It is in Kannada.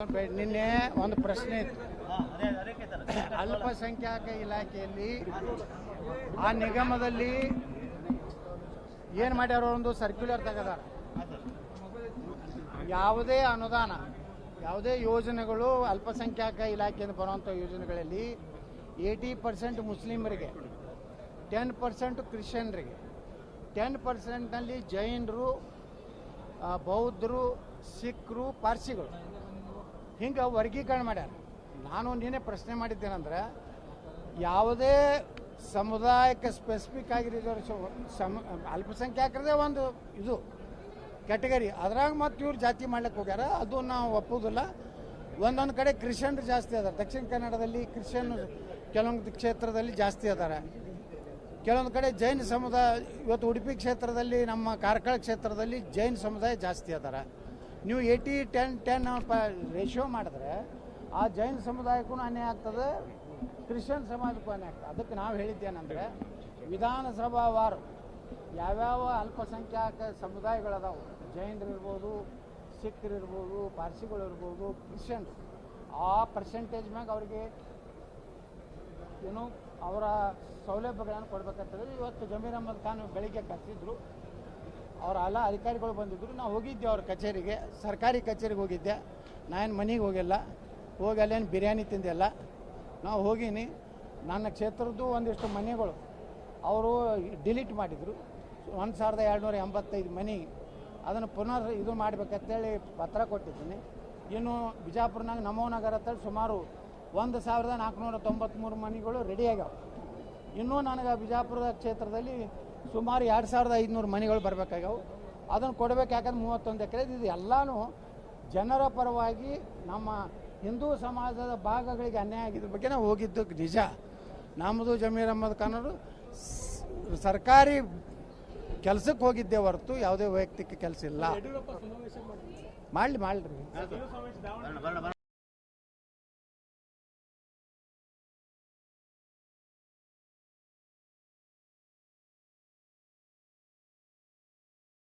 ನಿನ್ನೆ ಒಂದು ಪ್ರಶ್ನೆ ಇತ್ತು. ಅಲ್ಪಸಂಖ್ಯಾತ ಇಲಾಖೆಯಲ್ಲಿ ಆ ನಿಗಮದಲ್ಲಿ ಏನು ಮಾಡ್ಯಾರ, ಒಂದು ಸರ್ಕ್ಯುಲರ್ ತೆಗೆದಾರ. ಯಾವುದೇ ಅನುದಾನ, ಯಾವುದೇ ಯೋಜನೆಗಳು ಅಲ್ಪಸಂಖ್ಯಾತ ಇಲಾಖೆಯಿಂದ ಬರುವಂಥ ಯೋಜನೆಗಳಲ್ಲಿ 80% ಮುಸ್ಲಿಮರಿಗೆ, 10% ಕ್ರಿಶ್ಚಿಯನ್ರಿಗೆ, 10%ನಲ್ಲಿ ಜೈನರು, ಬೌದ್ಧರು, ಸಿಖ್ರು, ಪಾರ್ಸಿಗಳು, ಹಿಂಗೆ ವರ್ಗೀಕರಣ ಮಾಡ್ಯಾರ. ನಾನು ನಿನ್ನೆ ಪ್ರಶ್ನೆ ಮಾಡಿದ್ದೇನೆಂದ್ರೆ, ಯಾವುದೇ ಸಮುದಾಯಕ್ಕೆ ಸ್ಪೆಸಿಫಿಕ್ ಆಗಿ ಅಲ್ಪಸಂಖ್ಯಾತರದೇ ಒಂದು ಇದು ಕ್ಯಾಟಗರಿ, ಅದ್ರಾಗ ಮತ್ತು ಇವ್ರು ಜಾತಿ ಮಾಡ್ಲಿಕ್ಕೆ ಹೋಗ್ಯಾರ. ಅದು ನಾವು ಒಪ್ಪೋದಿಲ್ಲ. ಒಂದೊಂದು ಕಡೆ ಕ್ರಿಶ್ಚಿಯನ್ರು ಜಾಸ್ತಿ ಅದಾರೆ. ದಕ್ಷಿಣ ಕನ್ನಡದಲ್ಲಿ ಕ್ರಿಶ್ಚಿಯನ್ ಕೆಲವೊಂದು ಕ್ಷೇತ್ರದಲ್ಲಿ ಜಾಸ್ತಿ ಅದಾರೆ. ಕೆಲವೊಂದು ಕಡೆ ಜೈನ ಸಮುದಾಯ, ಇವತ್ತು ಉಡುಪಿ ಕ್ಷೇತ್ರದಲ್ಲಿ, ನಮ್ಮ ಕಾರ್ಕಳ ಕ್ಷೇತ್ರದಲ್ಲಿ ಜೈನ ಸಮುದಾಯ ಜಾಸ್ತಿ ಅದಾರೆ. ನೀವು 80-10 ರೇಷಿಯೋ ಮಾಡಿದ್ರೆ ಆ ಜೈನ ಸಮುದಾಯಕ್ಕೂ ಅನ್ಯಾಯ ಆಗ್ತದೆ, ಕ್ರಿಶ್ಚಿಯನ್ ಸಮಾಜಕ್ಕೂ ಅನ್ಯಾಯ ಆಗ್ತದೆ. ಅದಕ್ಕೆ ನಾವು ಹೇಳಿದ್ದೇನೆಂದರೆ, ವಿಧಾನಸಭಾವಾರು ಯಾವ್ಯಾವ ಅಲ್ಪಸಂಖ್ಯಾತ ಸಮುದಾಯಗಳದಾವು, ಜೈನರಿರ್ಬೋದು, ಸಿಖ್ರಿರ್ಬೋದು, ಪಾರ್ಸಿಗಳಿರ್ಬೋದು, ಕ್ರಿಶ್ಚಿಯನ್ರು, ಆ ಪರ್ಸೆಂಟೇಜ್ ಮ್ಯಾಗ ಅವ್ರಿಗೆ ಏನು ಅವರ ಸೌಲಭ್ಯಗಳನ್ನು ಕೊಡ್ಬೇಕಾಗ್ತದೆ. ಇವತ್ತು ಜಮೀರ್ ಅಹ್ಮದ್ ಖಾನ್ ಬೆಳಿಗ್ಗೆ ಕರೆಸಿದ್ರು, ಅವರ ಎಲ್ಲ ಅಧಿಕಾರಿಗಳು ಬಂದಿದ್ದರು. ನಾವು ಹೋಗಿದ್ದೆ ಅವ್ರ ಕಚೇರಿಗೆ, ಸರ್ಕಾರಿ ಕಚೇರಿಗೆ ಹೋಗಿದ್ದೆ. ನಾನು ಮನೆಗೆ ಹೋಗಿಲ್ಲ, ಹೋಗಿ ಅಲ್ಲೇನು ಬಿರಿಯಾನಿ ತಿಂದಿಲ್ಲ. ನಾವು ಹೋಗೀನಿ. ನನ್ನ ಕ್ಷೇತ್ರದ್ದು ಒಂದಿಷ್ಟು ಮನೆಗಳು ಅವರು ಡಿಲೀಟ್ ಮಾಡಿದರು. 1285 ಮನೆ, ಅದನ್ನು ಪುನರ್ ಇದು ಮಾಡಬೇಕಂತೇಳಿ ಪತ್ರ ಕೊಟ್ಟಿದ್ದೀನಿ. ಇನ್ನು ಬಿಜಾಪುರನಾಗ ನಮೋನಗರ ಅಂತೇಳಿ ಸುಮಾರು 1493 ಮನೆಗಳು ರೆಡಿ ಆಗ್ಯಾವ. ಇನ್ನೂ ನನಗೆ ಬಿಜಾಪುರ ಕ್ಷೇತ್ರದಲ್ಲಿ ಸುಮಾರು 2500 ಮನೆಗಳು ಬರಬೇಕಾಗ್ಯಾವು. ಅದನ್ನು ಕೊಡಬೇಕು. ಯಾಕಂದ್ರೆ 31 ಎಕರೆ ಇದು ಎಲ್ಲನೂ ಜನರ ಪರವಾಗಿ ನಮ್ಮ ಹಿಂದೂ ಸಮಾಜದ ಭಾಗಗಳಿಗೆ ಅನ್ಯಾಯ ಆಗಿದ್ರ ಬಗ್ಗೆ ನಾವು ಹೋಗಿದ್ದು ನಿಜ. ನಮ್ಮದು ಜಮೀರ್ ಅಹ್ಮದ್ ಖಾನರು ಸರ್ಕಾರಿ ಕೆಲಸಕ್ಕೆ ಹೋಗಿದ್ದೇ ಹೊರತು ಯಾವುದೇ ವೈಯಕ್ತಿಕ ಕೆಲಸ ಇಲ್ಲ. ಮಾಡಲಿ